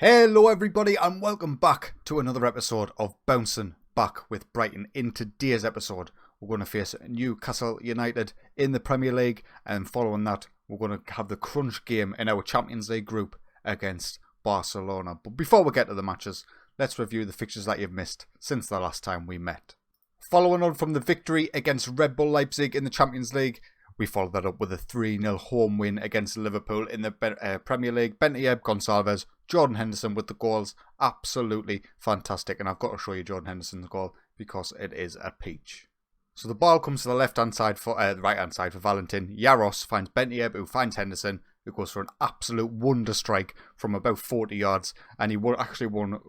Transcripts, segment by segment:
Hello everybody and welcome back to another episode of Bouncing Back with Brighton. In today's episode we're going to face Newcastle United in the Premier League, and following that we're going to have the crunch game in our Champions League group against Barcelona. But before we get to the matches, let's review the fixtures that you've missed since the last time we met. Following on from the victory against Red Bull Leipzig in the Champions League, we followed that up with a 3-0 home win against Liverpool in the Premier League. Bentley Gonçalves, Jordan Henderson with the goals. Absolutely fantastic. And I've got to show you Jordan Henderson's goal because it is a peach. So the ball comes to the left-hand side for the right-hand side for Valentin. Jaros finds Bentley, who finds Henderson, who goes for an absolute wonder strike from about 40 yards. And he actually won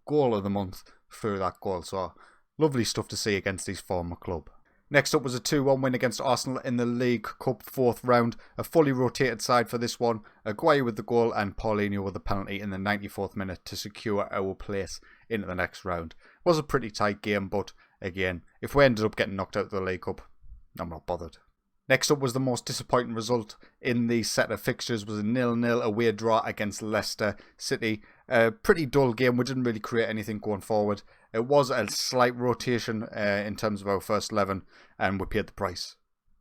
goal of the month through that goal. So lovely stuff to see against his former club. Next up was a 2-1 win against Arsenal in the League Cup 4th round. A fully rotated side for this one. Aguirre with the goal and Paulinho with the penalty in the 94th minute to secure our place into the next round. It was a pretty tight game, but again, if we ended up getting knocked out of the League Cup, I'm not bothered. Next up was the most disappointing result in the set of fixtures, was a 0-0 away draw against Leicester City. A pretty dull game. We didn't really create anything going forward. It was a slight rotation in terms of our first 11, and we paid the price.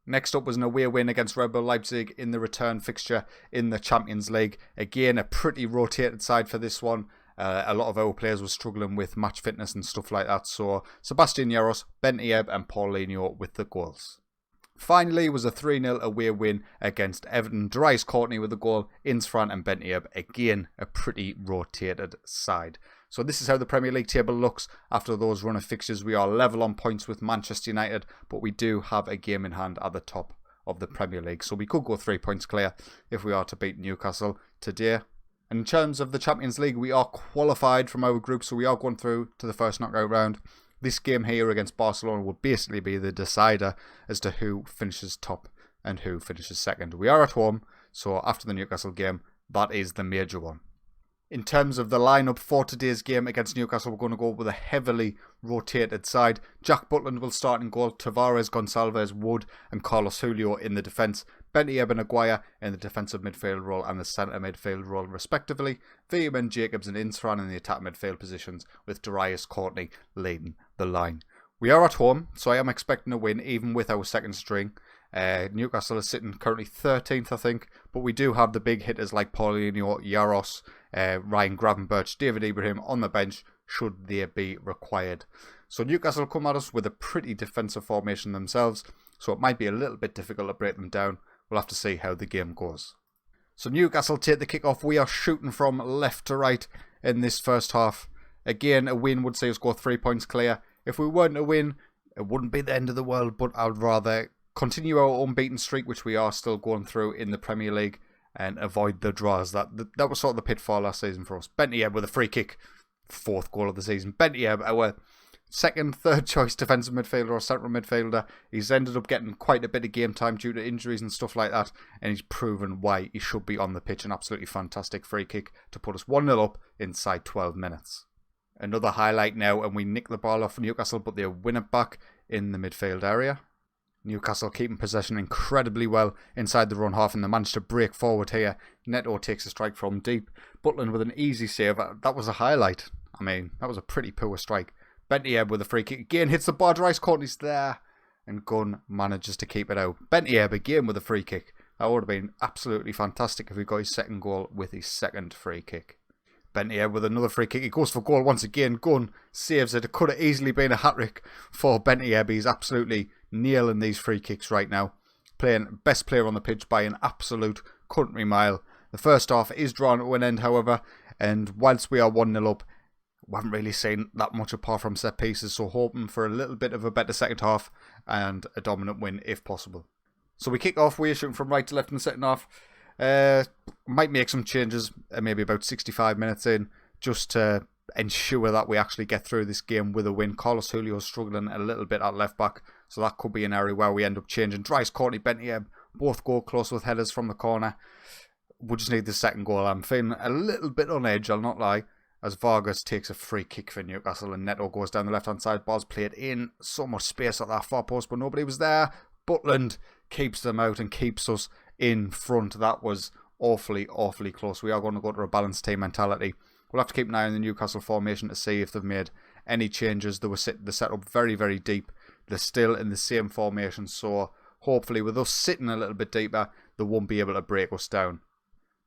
Next up was an away win against Red Bull Leipzig in the return fixture in the Champions League. Again, a pretty rotated side for this one. A lot of our players were struggling with match fitness and stuff like that. So Sebastian Jaros, Bentley and Paulinho with the goals. Finally was a 3-0 away win against Everton. Darius Courtney with the goal, Insfran and Bentley. Again, a pretty rotated side. So this is how the Premier League table looks after those run of fixtures. We are level on points with Manchester United, but we do have a game in hand at the top of the Premier League. So we could go 3 points clear if we are to beat Newcastle today. And in terms of the Champions League, we are qualified from our group, so we are going through to the first knockout round. This game here against Barcelona will basically be the decider as to who finishes top and who finishes second. We are at home, so after the Newcastle game, that is the major one. In terms of the lineup for today's game against Newcastle, we're going to go with a heavily rotated side. Jack Butland will start in goal, Tavares, Gonçalves, Wood and Carlos Julio in the defence. Bentley and Aguirre in the defensive midfield role and the centre midfield role respectively. Veerman, Jacobs and Insfran in the attack midfield positions, with Darius Courtney leading the line. We are at home, so I am expecting a win even with our second string. Newcastle is sitting currently 13th, I think, but we do have the big hitters like Paulinho, Jaros, Ryan Gravenberch, David Ibrahim on the bench should they be required. So Newcastle come at us with a pretty defensive formation themselves, so it might be a little bit difficult to break them down. We'll have to see how the game goes. So Newcastle take the kick-off. We are shooting from left to right in this first half. Again, a win would see us go 3 points clear. If we weren't to win, it wouldn't be the end of the world, but I'd rather continue our unbeaten streak, which we are still going through in the Premier League, and avoid the draws. That was sort of the pitfall last season for us. Bentley with a free kick, 4th goal of the season. Bentley, our second, third choice defensive midfielder or central midfielder. He's ended up getting quite a bit of game time due to injuries and stuff like that, and he's proven why he should be on the pitch. An absolutely fantastic free kick to put us 1-0 up inside 12 minutes. Another highlight now, and we nick the ball off Newcastle, but they win it back in the midfield area. Newcastle keeping possession incredibly well inside the run half, and they managed to break forward here. Neto takes a strike from deep. Butland with an easy save. That was a highlight. I mean, that was a pretty poor strike. Bentley with a free kick again, hits the bar. Darius Courtney's there, and Gunn manages to keep it out. Bentley again with a free kick. That would have been absolutely fantastic if he got his second goal with his second free kick. Bentley with another free kick. He goes for goal once again. Gunn saves it. It could have easily been a hat-trick for Bentley. He's absolutely nailing these free kicks right now. Playing best player on the pitch by an absolute country mile. The first half is drawn to an end, however, and whilst we are 1-0 up, we haven't really seen that much apart from set pieces, so hoping for a little bit of a better second half and a dominant win if possible. So we kick off, we're shooting from right to left in the second half. Might make some changes, maybe about 65 minutes in, just to ensure that we actually get through this game with a win. Carlos Julio is struggling a little bit at left back, so that could be an area where we end up changing. Darius Courtney, Bentley, both go close with headers from the corner. We just need the second goal. I'm feeling a little bit on edge, I'll not lie, as Vargas takes a free kick for Newcastle and Neto goes down the left-hand side. Ball's played in, so much space at that far post, but nobody was there. Butland keeps them out and keeps us in front. That was awfully close. We are going to go to a balanced team mentality. We'll have to keep an eye on the Newcastle formation to see if they've made any changes. They set up very deep. They're still in the same formation, so hopefully with us sitting a little bit deeper, they won't be able to break us down.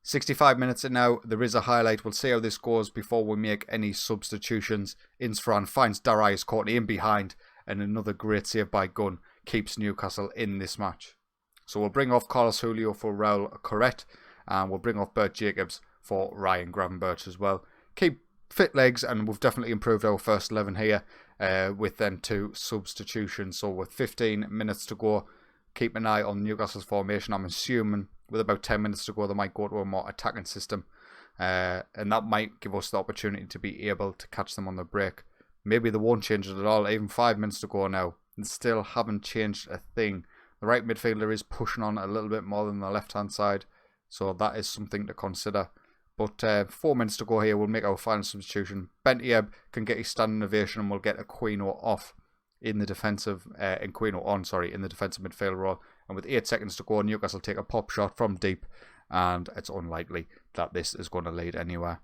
65 minutes in now, there is a highlight. We'll see how this goes before we make any substitutions. Insfran finds Darius Courtney in behind, and another great save by Gunn keeps Newcastle in this match. So we'll bring off Carlos Julio for Raul Corret, and we'll bring off Bert Jacobs for Ryan Gravenberch as well. Keep fit legs, and we've definitely improved our first 11 here with then 2 substitutions. So with 15 minutes to go, keep an eye on Newcastle's formation. I'm assuming with about 10 minutes to go, they might go to a more attacking system. And that might give us the opportunity to be able to catch them on the break. Maybe they won't change it at all. Even 5 minutes to go now, and still haven't changed a thing. The right midfielder is pushing on a little bit more than the left-hand side. So that is something to consider. But 4 minutes to go here, we'll make our final substitution. Bentieb can get his standing ovation, and we'll get Aquino off in the defensive, in the defensive midfield role. And with 8 seconds to go, Newcastle take a pop shot from deep, and it's unlikely that this is going to lead anywhere.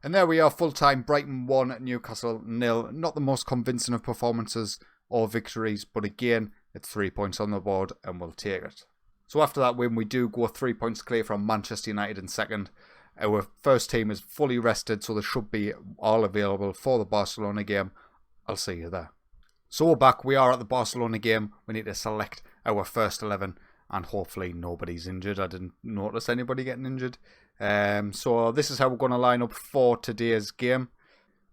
And there we are, full-time, Brighton 1, Newcastle 0. Not the most convincing of performances or victories, but again, it's 3 points on the board, and we'll take it. So after that win, we do go 3 points clear from Manchester United in second. Our first team is fully rested, so they should be all available for the Barcelona game. I'll see you there. So we're back. We are at the Barcelona game. We need to select our first 11, and hopefully nobody's injured. I didn't notice anybody getting injured. So this is how we're going to line up for today's game.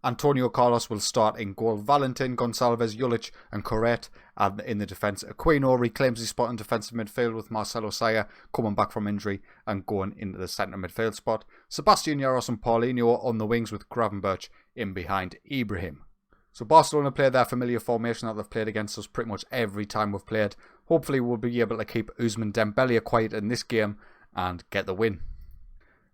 Antonio Carlos will start in goal. Valentin, Gonçalves, Juric and Corret in the defence. Aquino reclaims his spot in defensive midfield with Marcelo Saya coming back from injury and going into the centre midfield spot. Sebastian Jaros and Paulinho on the wings with Gravenberch in behind Ibrahim. So Barcelona play their familiar formation that they've played against us pretty much every time we've played. Hopefully we'll be able to keep Ousmane Dembele quiet in this game and get the win.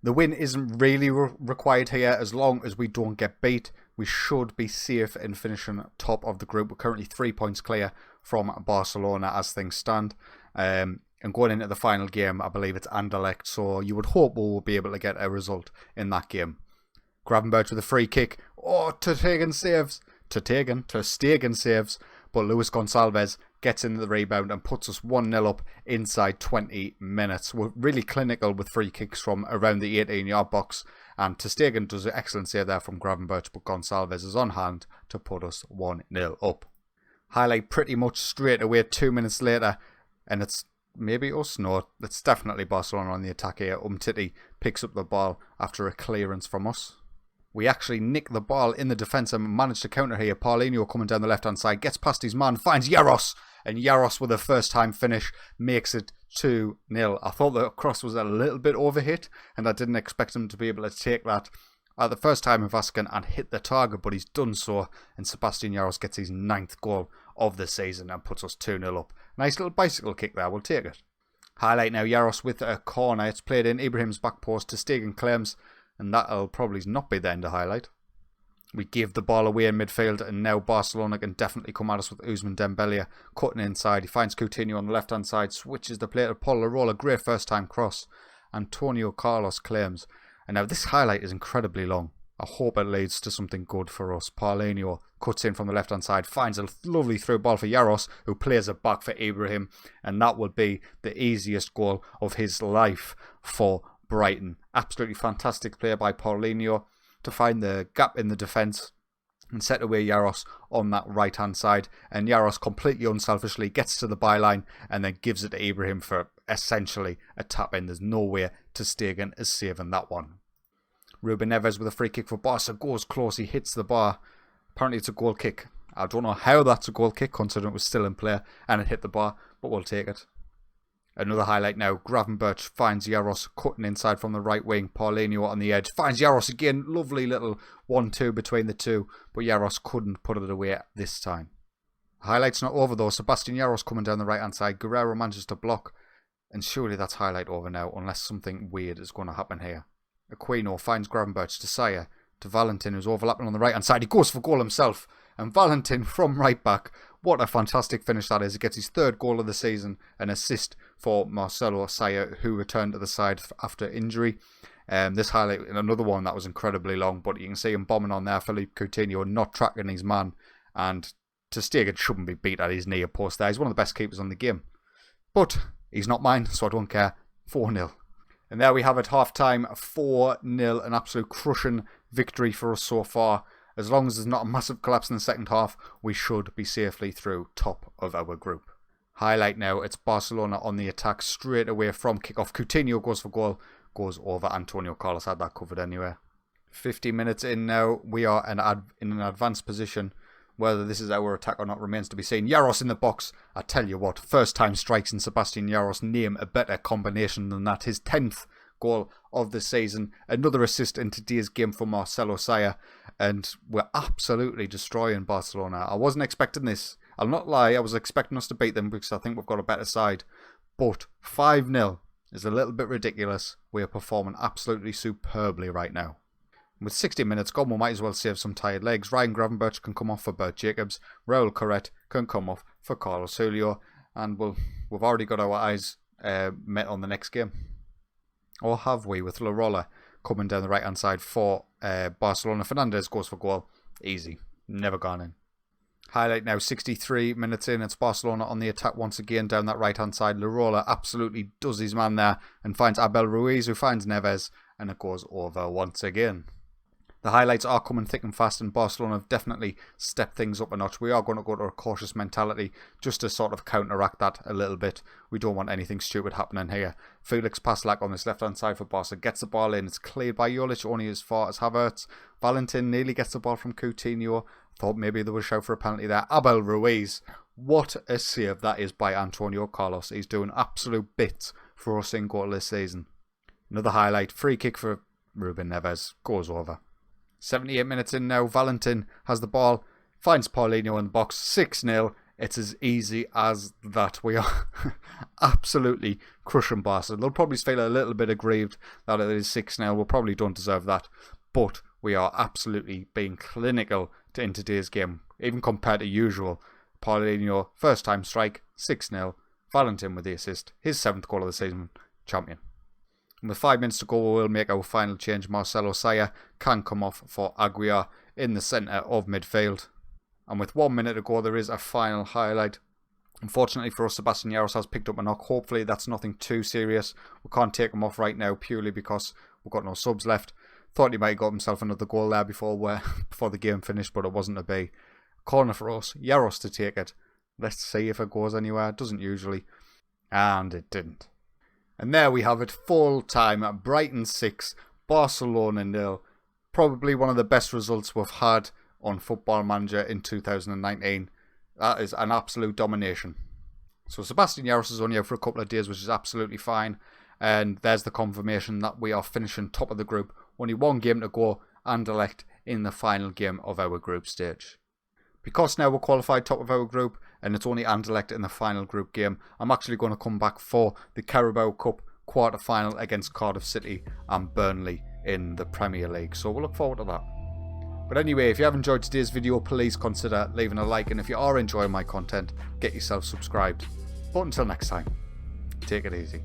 The win isn't really required here. As long as we don't get beat, we should be safe in finishing top of the group. We're currently 3 points clear from Barcelona as things stand. And going into the final game, I believe it's Anderlecht, so you would hope we'll be able to get a result in that game. Gravenberch with a free kick. Oh, Ter Stegen saves, but Luis Gonçalves gets into the rebound and puts us 1-0 up inside 20 minutes. We're really clinical with free kicks from around the 18-yard box, and Ter Stegen does an excellent save there from Gravenberch, but Gonçalves is on hand to put us 1-0 up. Highlight pretty much straight away 2 minutes later, and it's maybe us, no, it's definitely Barcelona on the attack here. Umtiti picks up the ball after a clearance from us. We actually nick the ball in the defence and manage to counter here. Paulinho coming down the left-hand side, gets past his man, finds Jaros. And Jaros with a first-time finish makes it 2-0. I thought the cross was a little bit overhit, and I didn't expect him to be able to take that at the first time of asking and hit the target, but he's done so. And Sebastian Jaros gets his 9th goal of the season and puts us 2-0 up. Nice little bicycle kick there, we'll take it. Highlight now, Jaros with a corner. It's played in Ibrahim's back post. Ter Stegen claims, and that'll probably not be the end of highlight. We give the ball away in midfield, and now Barcelona can definitely come at us with Ousmane Dembele cutting inside. He finds Coutinho on the left-hand side, switches the play to Paul Larola, great first-time cross. Antonio Carlos claims. And now this highlight is incredibly long. I hope it leads to something good for us. Paulinho cuts in from the left-hand side, finds a lovely through ball for Jaros, who plays it back for Ibrahim, and that will be the easiest goal of his life for Brighton. Absolutely fantastic play by Paulinho to find the gap in the defence and set away Jaros on that right hand side, and Jaros completely unselfishly gets to the byline and then gives it to Ibrahim for essentially a tap in. There's no way Ter Stegen is saving that one. Ruben Neves with a free kick for Barca goes close, he hits the bar. Apparently it's a goal kick. I don't know how that's a goal kick considering it was still in play and it hit the bar, but we'll take it. Another highlight now. Gravenberch finds Jaros cutting inside from the right wing. Paulinho on the edge. Finds Jaros again. Lovely little 1-2 between the two. But Jaros couldn't put it away this time. Highlight's not over though. Sebastian Jaros coming down the right hand side. Guerrero manages to block. And surely that's highlight over now. Unless something weird is going to happen here. Aquino finds Gravenberch to Saya. To Valentin, who's overlapping on the right hand side. He goes for goal himself. And Valentin from right back What a fantastic finish that is. He gets his third goal of the season, an assist for Marcelo Saya, who returned to the side after injury. This highlight, another one that was incredibly long, but you can see him bombing on there. Philippe Coutinho not tracking his man, and Ter Stegen shouldn't be beat at his near post there. He's one of the best keepers on the game. But he's not mine, so I don't care. 4-0. And there we have it, half-time, 4-0, an absolute crushing victory for us so far. As long as there's not a massive collapse in the second half, we should be safely through top of our group. Highlight now, it's Barcelona on the attack straight away from kickoff. Coutinho goes for goal, goes over Antonio Carlos, had that covered anyway. 50 minutes in now, we are in an advanced position. Whether this is our attack or not remains to be seen. Jaros in the box. I tell you what, first time strikes in Sebastian Jaros. Name a better combination than that. His 10th goal of the season. Another assist in today's game for Marcelo Saya. And we're absolutely destroying Barcelona. I wasn't expecting this. I'll not lie, I was expecting us to beat them because I think we've got a better side. But 5-0 is a little bit ridiculous. We are performing absolutely superbly right now. With 60 minutes gone, we might as well save some tired legs. Ryan Gravenberch can come off for Bert Jacobs. Raul Corret can come off for Carlos Julio. And we've already got our eyes met on the next game. Or have we, with Larola coming down the right-hand side for Barcelona. Fernandez goes for goal. Easy. Never gone in. Highlight now, 63 minutes in. It's Barcelona on the attack once again down that right-hand side. Larola absolutely does his man there and finds Abel Ruiz, who finds Neves. And it goes over once again. The highlights are coming thick and fast, and Barcelona have definitely stepped things up a notch. We are going to go to a cautious mentality just to sort of counteract that a little bit. We don't want anything stupid happening here. Felix Passlack on this left-hand side for Barca gets the ball in. It's cleared by Jolic only as far as Havertz. Valentin nearly gets the ball from Coutinho. Thought maybe there was a shout for a penalty there. Abel Ruiz. What a save that is by Antonio Carlos. He's doing absolute bits for us in goal this season. Another highlight. Free kick for Ruben Neves. Goes over. 78 minutes in now, Valentin has the ball, finds Paulinho in the box, 6-0. It's as easy as that. We are absolutely crushing Barca. They'll probably feel a little bit aggrieved that it is 6-0. We probably don't deserve that. But we are absolutely being clinical in today's game, even compared to usual. Paulinho, first time strike, 6-0. Valentin with the assist, his 7th goal of the season, champion. And with 5 minutes to go, we'll make our final change. Marcelo Saya can come off for Aguiar in the centre of midfield. And with 1 minute to go, there is a final highlight. Unfortunately for us, Sebastian Jaros has picked up a knock. Hopefully that's nothing too serious. We can't take him off right now purely because we've got no subs left. Thought he might have got himself another goal there before the game finished, but it wasn't to be. Corner for us. Jaros to take it. Let's see if it goes anywhere. It doesn't usually. And it didn't. And there we have it, full time at Brighton 6, Barcelona 0. Probably one of the best results we've had on Football Manager in 2019. That is an absolute domination. So Sebastian Jaros is only out for a couple of days, which is absolutely fine. And there's the confirmation that we are finishing top of the group. Only one game to go, Anderlecht in the final game of our group stage. Because now we're qualified top of our group and it's only Anderlecht in the final group game, I'm actually going to come back for the Carabao Cup quarter-final against Cardiff City and Burnley in the Premier League. So we'll look forward to that. But anyway, if you have enjoyed today's video, please consider leaving a like. And if you are enjoying my content, get yourself subscribed. But until next time, take it easy.